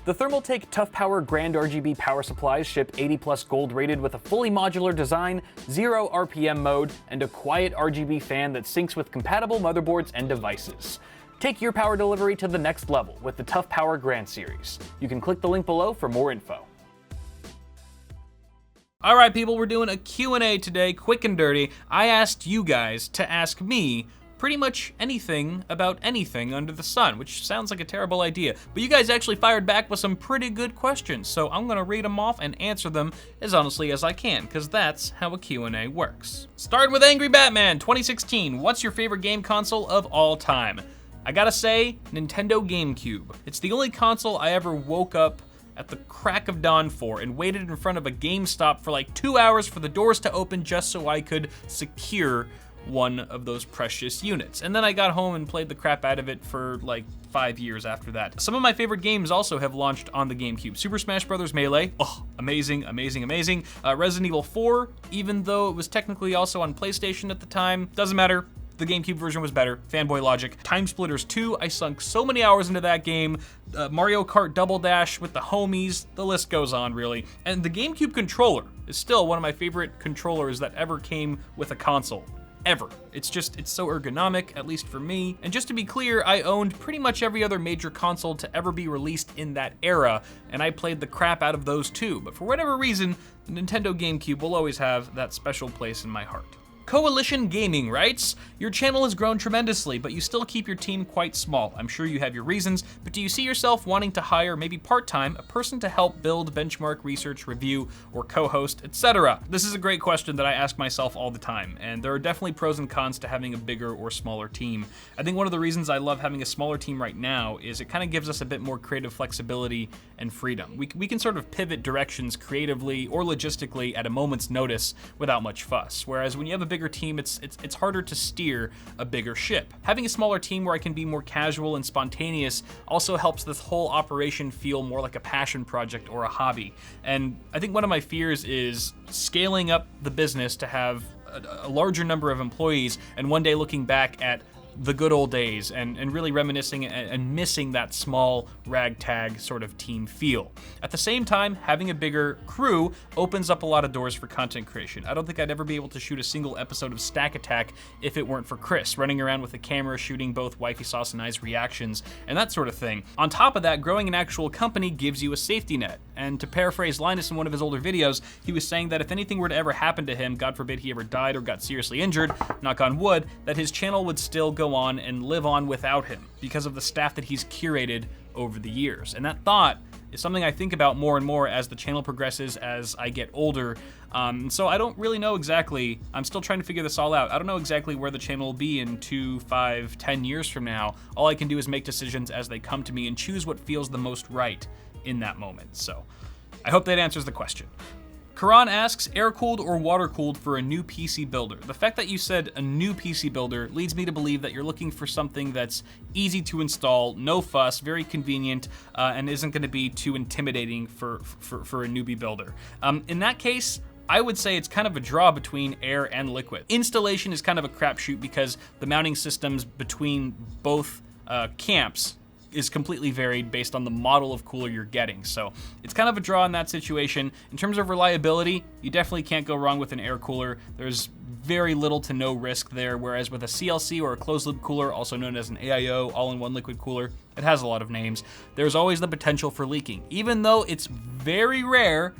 The Thermaltake Tough Power Grand RGB power supplies ship 80 plus gold rated with a fully modular design, 0 RPM mode, and a quiet RGB fan that syncs with compatible motherboards and devices. Take your power delivery to the next level with the Tough Power Grand Series. You can click the link below for more info. All right, people, we're doing a Q&A today, quick and dirty. I asked you guys to ask me pretty much anything about anything under the sun, which sounds like a terrible idea, but you guys actually fired back with some pretty good questions, so I'm gonna read them off and answer them as honestly as I can, because that's how a Q&A works. Starting with Angry Batman 2016, what's your favorite game console of all time? I gotta say, Nintendo GameCube. It's the only console I ever woke up at the crack of dawn for and waited in front of a GameStop for like 2 hours for the doors to open just so I could secure one of those precious units. And then I got home and played the crap out of it for like 5 years after that. Some of my favorite games also have launched on the GameCube. Super Smash Bros. Melee, oh, amazing, amazing, amazing. Resident Evil 4, even though it was technically also on PlayStation at the time, doesn't matter. The GameCube version was better, fanboy logic. Time Splitters 2, I sunk so many hours into that game. Mario Kart Double Dash with the homies, the list goes on really. And the GameCube controller is still one of my favorite controllers that ever came with a console. Ever. It's so ergonomic, at least for me. And just to be clear, I owned pretty much every other major console to ever be released in that era, and I played the crap out of those too. But for whatever reason, the Nintendo GameCube will always have that special place in my heart. Coalition Gaming writes, your channel has grown tremendously, but you still keep your team quite small. I'm sure you have your reasons, but do you see yourself wanting to hire, maybe part-time, a person to help build, benchmark, research, review, or co-host, etc.? This is a great question that I ask myself all the time, and there are definitely pros and cons to having a bigger or smaller team. I think one of the reasons I love having a smaller team right now is it kind of gives us a bit more creative flexibility and freedom. We can sort of pivot directions creatively or logistically at a moment's notice without much fuss, whereas when you have a bigger team, it's harder to steer a bigger ship. Having a smaller team where I can be more casual and spontaneous also helps this whole operation feel more like a passion project or a hobby. And I think one of my fears is scaling up the business to have a larger number of employees and one day looking back at the good old days and really reminiscing and missing that small ragtag sort of team feel. At the same time, having a bigger crew opens up a lot of doors for content creation. I don't think I'd ever be able to shoot a single episode of Stack Attack if it weren't for Chris, running around with a camera shooting both Wifey Sauce and I's reactions and that sort of thing. On top of that, growing an actual company gives you a safety net. And to paraphrase Linus in one of his older videos, he was saying that if anything were to ever happen to him, God forbid he ever died or got seriously injured, knock on wood, that his channel would still go on and live on without him because of the staff that he's curated over the years. And that thought is something I think about more and more as the channel progresses, as I get older. So I don't really know exactly, I'm still trying to figure this all out. I don't know exactly where the channel will be in 2, 5, 10 years from now. All I can do is make decisions as they come to me and choose what feels the most right in that moment. So I hope that answers the question. Karan asks, air-cooled or water-cooled for a new PC builder? The fact that you said a new PC builder leads me to believe that you're looking for something that's easy to install, no fuss, very convenient, and isn't gonna be too intimidating for a newbie builder. In that case, I would say it's kind of a draw between air and liquid. Installation is kind of a crapshoot because the mounting systems between both camps is completely varied based on the model of cooler you're getting. So it's kind of a draw in that situation. In terms of reliability, you definitely can't go wrong with an air cooler. There's very little to no risk there, whereas with a CLC or a closed loop cooler, also known as an AIO, all-in-one liquid cooler, it has a lot of names, there's always the potential for leaking. Even though it's very rare,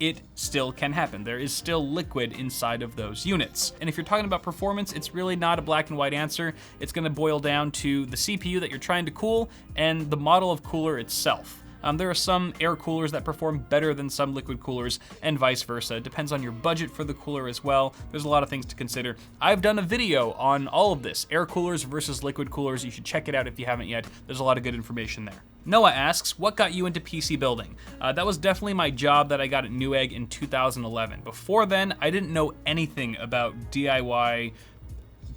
it still can happen. There is still liquid inside of those units. And if you're talking about performance, it's really not a black and white answer. It's gonna boil down to the CPU that you're trying to cool and the model of cooler itself. There are some air coolers that perform better than some liquid coolers and vice versa. It depends on your budget for the cooler as well. There's a lot of things to consider. I've done a video on all of this, air coolers versus liquid coolers. You should check it out if you haven't yet. There's a lot of good information there. Noah asks, what got you into PC building? That was definitely my job that I got at Newegg in 2011. Before then, I didn't know anything about DIY,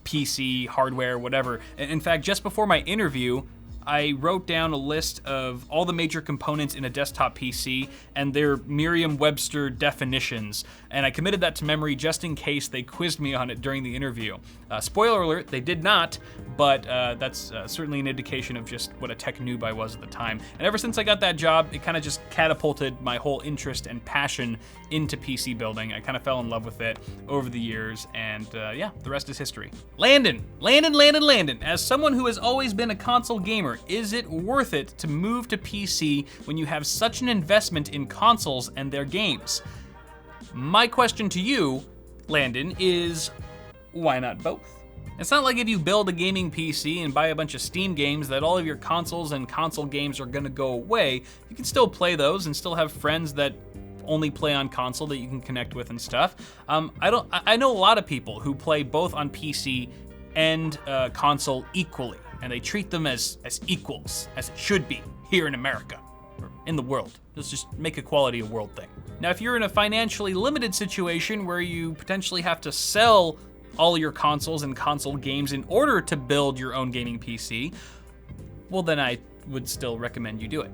PC, hardware, whatever. In fact, just before my interview, I wrote down a list of all the major components in a desktop PC and their Merriam-Webster definitions, and I committed that to memory just in case they quizzed me on it during the interview. Spoiler alert, they did not, but that's certainly an indication of just what a tech noob I was at the time. And ever since I got that job, it kind of just catapulted my whole interest and passion into PC building. I kind of fell in love with it over the years, and yeah, the rest is history. Landon. As someone who has always been a console gamer, is it worth it to move to PC when you have such an investment in consoles and their games? My question to you, Landon, is why not both? It's not like if you build a gaming PC and buy a bunch of Steam games that all of your consoles and console games are gonna go away. You can still play those and still have friends that only play on console that you can connect with and stuff. I know a lot of people who play both on PC and console equally, and they treat them as equals, as it should be here in America, or in the world. Let's just make equality a world thing. Now, if you're in a financially limited situation where you potentially have to sell all your consoles and console games in order to build your own gaming PC, well then I would still recommend you do it.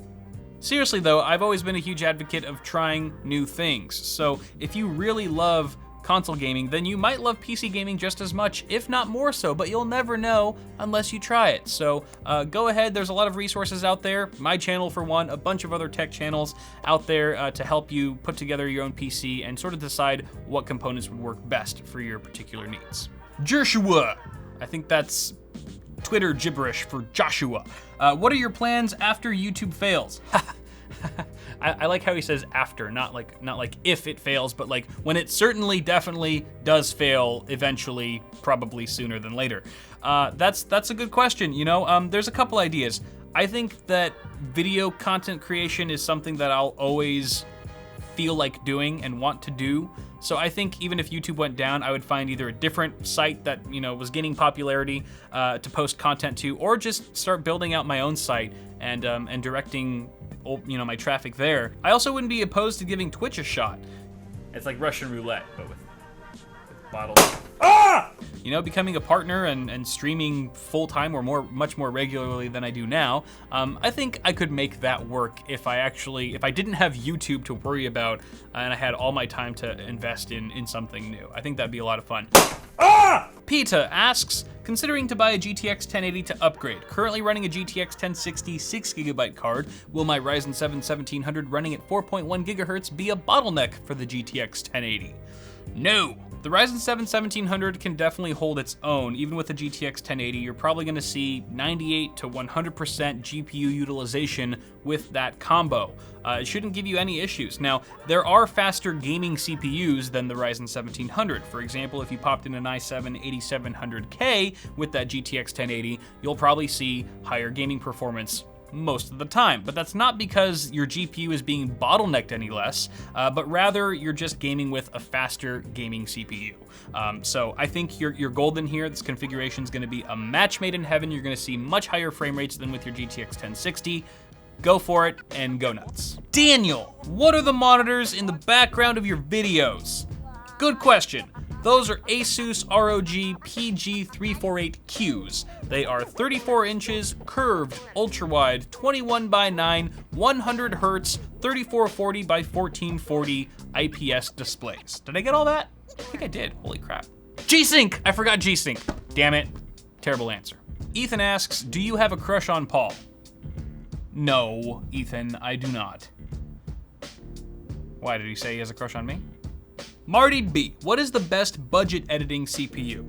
Seriously though, I've always been a huge advocate of trying new things. So if you really love console gaming, then you might love PC gaming just as much, if not more so, but you'll never know unless you try it. So go ahead, there's a lot of resources out there, my channel for one, a bunch of other tech channels out there to help you put together your own PC and sort of decide what components would work best for your particular needs. Joshua, I think that's Twitter gibberish for Joshua. What are your plans after YouTube fails? I like how he says after, not like if it fails, but like when it certainly, definitely does fail eventually, probably sooner than later. That's a good question. You know, there's a couple ideas. I think that video content creation is something that I'll always feel like doing and want to do. So I think even if YouTube went down, I would find either a different site that, you know, was gaining popularity to post content to, or just start building out my own site and directing, you know, my traffic there. I also wouldn't be opposed to giving Twitch a shot. It's like Russian roulette, but with bottles. Ah! You know, becoming a partner and streaming full-time or much more regularly than I do now. I think I could make that work if I didn't have YouTube to worry about and I had all my time to invest in something new. I think that'd be a lot of fun. Ah! Peta asks, considering to buy a GTX 1080 to upgrade, currently running a GTX 1060 6GB card, will my Ryzen 7 1700 running at 4.1 GHz be a bottleneck for the GTX 1080? No. The Ryzen 7 1700 can definitely hold its own. Even with the GTX 1080, you're probably gonna see 98 to 100% GPU utilization with that combo. It shouldn't give you any issues. Now, there are faster gaming CPUs than the Ryzen 1700. For example, if you popped in an i7 8700K with that GTX 1080, you'll probably see higher gaming performance most of the time, but that's not because your GPU is being bottlenecked any less, but rather you're just gaming with a faster gaming CPU. So I think you're golden here. This configuration is going to be a match made in heaven. You're going to see much higher frame rates than with your GTX 1060. Go for it and go nuts. Daniel, what are the monitors in the background of your videos? Good question. Those are Asus ROG PG348Qs. They are 34 inches, curved, ultra-wide, 21:9, 100 Hz, 3440 by 1440 IPS displays. Did I get all that? I think I did, holy crap. G-Sync, I forgot G-Sync. Damn it, terrible answer. Ethan asks, do you have a crush on Paul? No, Ethan, I do not. Why, did he say he has a crush on me? Marty B, what is the best budget editing CPU?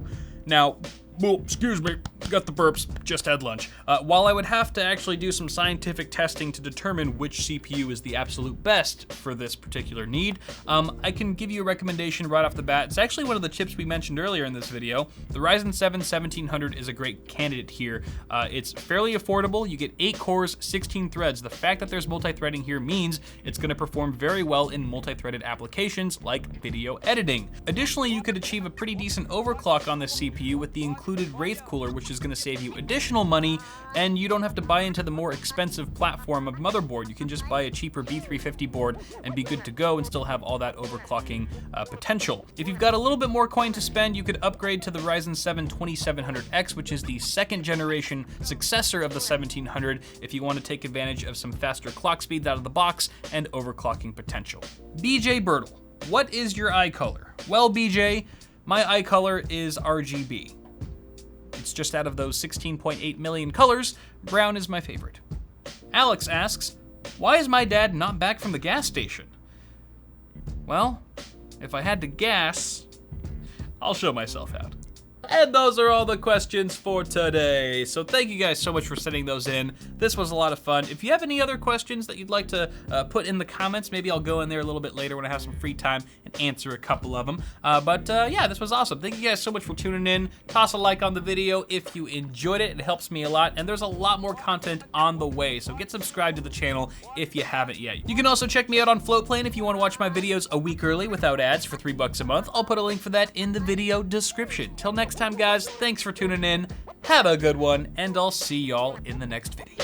Now, well, excuse me, got the burps, just had lunch. While I would have to actually do some scientific testing to determine which CPU is the absolute best for this particular need, I can give you a recommendation right off the bat. It's actually one of the chips we mentioned earlier in this video. The Ryzen 7 1700 is a great candidate here. It's fairly affordable. You get 8 cores, 16 threads. The fact that there's multi-threading here means it's gonna perform very well in multi-threaded applications like video editing. Additionally, you could achieve a pretty decent overclock on this CPU with the included Wraith cooler, which is gonna save you additional money, and you don't have to buy into the more expensive platform of motherboard. You can just buy a cheaper B350 board and be good to go and still have all that overclocking potential. If you've got a little bit more coin to spend, you could upgrade to the Ryzen 7 2700X, which is the second generation successor of the 1700 if you want to take advantage of some faster clock speeds out of the box and overclocking potential. BJ Birtle, what is your eye color? Well, BJ, my eye color is RGB. It's just out of those 16.8 million colors, brown is my favorite. Alex asks, why is my dad not back from the gas station? Well, if I had to guess, I'll show myself out. And those are all the questions for today. So thank you guys so much for sending those in. This was a lot of fun. If you have any other questions that you'd like to put in the comments, maybe I'll go in there a little bit later when I have some free time and answer a couple of them. Yeah, this was awesome. Thank you guys so much for tuning in. Toss a like on the video if you enjoyed it. It helps me a lot. And there's a lot more content on the way. So get subscribed to the channel if you haven't yet. You can also check me out on FLOATPLANE if you want to watch my videos a week early without ads for $3 a month. I'll put a link for that in the video description. Till next time, guys, thanks for tuning in. Have a good one, and I'll see y'all in the next video.